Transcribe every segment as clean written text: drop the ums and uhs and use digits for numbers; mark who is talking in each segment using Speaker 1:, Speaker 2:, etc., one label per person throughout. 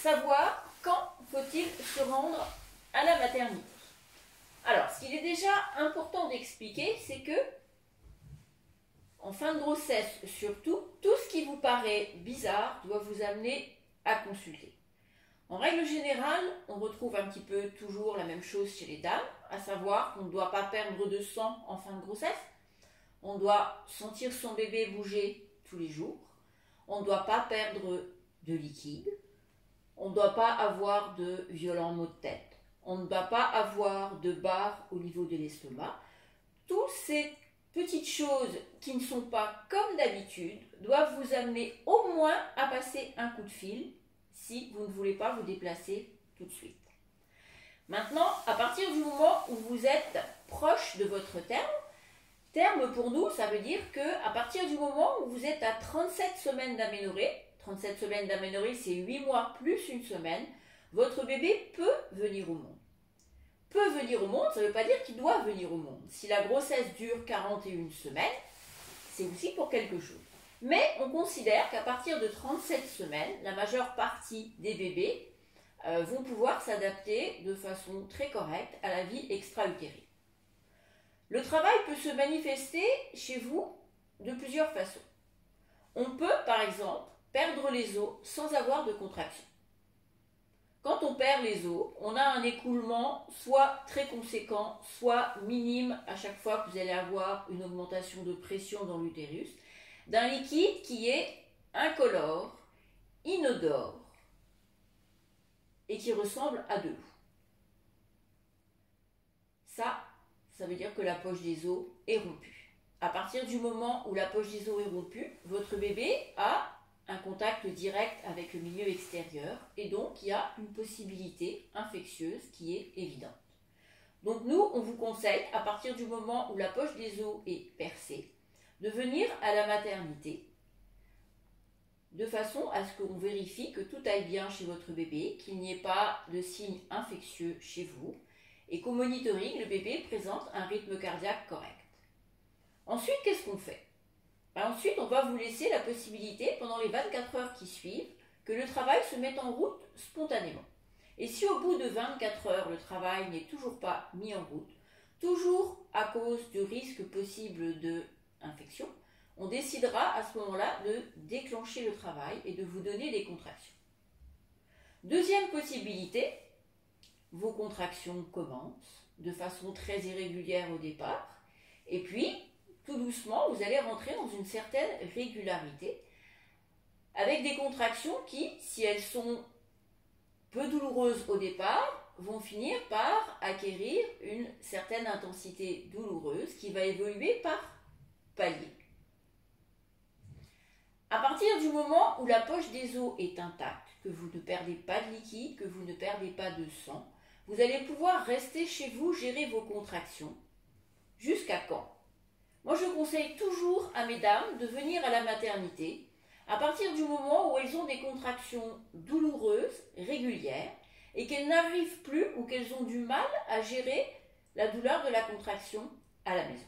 Speaker 1: savoir quand faut-il se rendre à la maternité. Alors, ce qu'il est déjà important d'expliquer, c'est que, en fin de grossesse surtout, tout ce qui vous paraît bizarre doit vous amener à consulter. En règle générale, on retrouve un petit peu toujours la même chose chez les dames, à savoir qu'on ne doit pas perdre de sang en fin de grossesse, on doit sentir son bébé bouger tous les jours, on ne doit pas perdre de liquide, on ne doit pas avoir de violents maux de tête, on ne doit pas avoir de barre au niveau de l'estomac. Toutes ces petites choses qui ne sont pas comme d'habitude doivent vous amener au moins à passer un coup de fil si vous ne voulez pas vous déplacer tout de suite. Maintenant, à partir du moment où vous êtes proche de votre terme pour nous, ça veut dire qu'à partir du moment où vous êtes à 37 semaines d'aménorrhée, 37 semaines d'aménorrhée, c'est 8 mois plus une semaine, votre bébé peut venir au monde. Peut venir au monde, ça ne veut pas dire qu'il doit venir au monde. Si la grossesse dure 41 semaines, c'est aussi pour quelque chose. Mais on considère qu'à partir de 37 semaines, la majeure partie des bébés vont pouvoir s'adapter de façon très correcte à la vie extra-utérine. Le travail peut se manifester chez vous de plusieurs façons. On peut, par exemple, perdre les os sans avoir de contraction. Quand on perd les os, on a un écoulement soit très conséquent, soit minime à chaque fois que vous allez avoir une augmentation de pression dans l'utérus, d'un liquide qui est incolore, inodore et qui ressemble à de l'eau. Ça veut dire que la poche des os est rompue. À partir du moment où la poche des os est rompue, votre bébé a un contact direct avec le milieu extérieur et donc il y a une possibilité infectieuse qui est évidente. Donc nous, on vous conseille, à partir du moment où la poche des os est percée, de venir à la maternité de façon à ce qu'on vérifie que tout aille bien chez votre bébé, qu'il n'y ait pas de signes infectieux chez vous et qu'au monitoring, le bébé présente un rythme cardiaque correct. Ensuite, qu'est-ce qu'on fait ? Ensuite, on va vous laisser la possibilité, pendant les 24 heures qui suivent, que le travail se mette en route spontanément. Et si au bout de 24 heures, le travail n'est toujours pas mis en route, toujours à cause du risque possible d'infection, on décidera à ce moment-là de déclencher le travail et de vous donner des contractions. Deuxième possibilité, vos contractions commencent de façon très irrégulière au départ, et puis, tout doucement, vous allez rentrer dans une certaine régularité avec des contractions qui, si elles sont peu douloureuses au départ, vont finir par acquérir une certaine intensité douloureuse qui va évoluer par paliers. À partir du moment où la poche des os est intacte, que vous ne perdez pas de liquide, que vous ne perdez pas de sang, vous allez pouvoir rester chez vous, gérer vos contractions. Jusqu'à quand ? Moi, je conseille toujours à mes dames de venir à la maternité à partir du moment où elles ont des contractions douloureuses, régulières, et qu'elles n'arrivent plus ou qu'elles ont du mal à gérer la douleur de la contraction à la maison.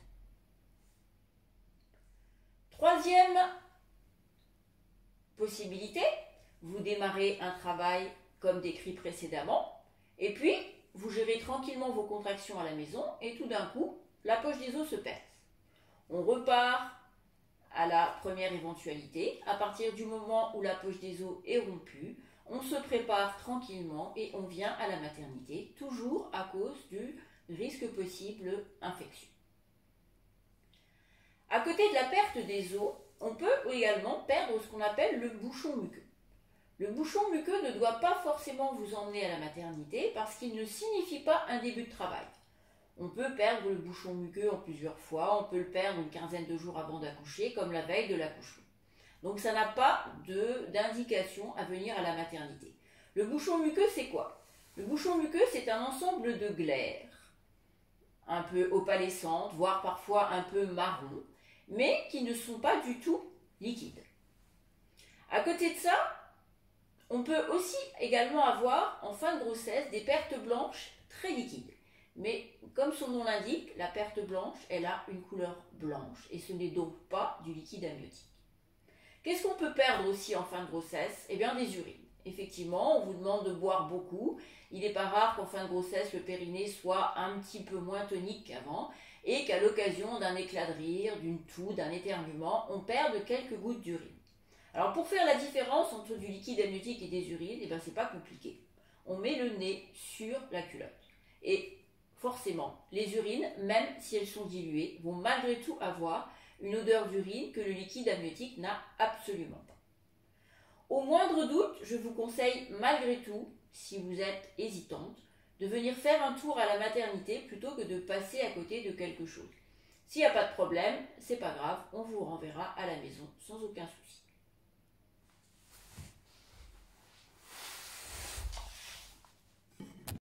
Speaker 1: Troisième possibilité, vous démarrez un travail comme décrit précédemment, et puis vous gérez tranquillement vos contractions à la maison, et tout d'un coup, la poche des os se perce. On repart à la première éventualité. À partir du moment où la poche des os est rompue, on se prépare tranquillement et on vient à la maternité, toujours à cause du risque possible infection. À côté de la perte des os, on peut également perdre ce qu'on appelle le bouchon muqueux. Le bouchon muqueux ne doit pas forcément vous emmener à la maternité parce qu'il ne signifie pas un début de travail. On peut perdre le bouchon muqueux en plusieurs fois, on peut le perdre une quinzaine de jours avant d'accoucher, comme la veille de l'accouchement. Donc ça n'a pas d'indication à venir à la maternité. Le bouchon muqueux, c'est quoi ? Le bouchon muqueux, c'est un ensemble de glaires, un peu opalescentes, voire parfois un peu marron, mais qui ne sont pas du tout liquides. À côté de ça, on peut aussi également avoir en fin de grossesse des pertes blanches très liquides. Mais comme son nom l'indique, la perte blanche, elle a une couleur blanche et ce n'est donc pas du liquide amniotique. Qu'est-ce qu'on peut perdre aussi en fin de grossesse ? Eh bien des urines. Effectivement, on vous demande de boire beaucoup. Il n'est pas rare qu'en fin de grossesse, le périnée soit un petit peu moins tonique qu'avant et qu'à l'occasion d'un éclat de rire, d'une toux, d'un éternuement, on perde quelques gouttes d'urine. Alors pour faire la différence entre du liquide amniotique et des urines, c'est pas compliqué. On met le nez sur la culotte. Et forcément, les urines, même si elles sont diluées, vont malgré tout avoir une odeur d'urine que le liquide amniotique n'a absolument pas. Au moindre doute, je vous conseille malgré tout, si vous êtes hésitante, de venir faire un tour à la maternité plutôt que de passer à côté de quelque chose. S'il n'y a pas de problème, c'est pas grave, on vous renverra à la maison sans aucun souci.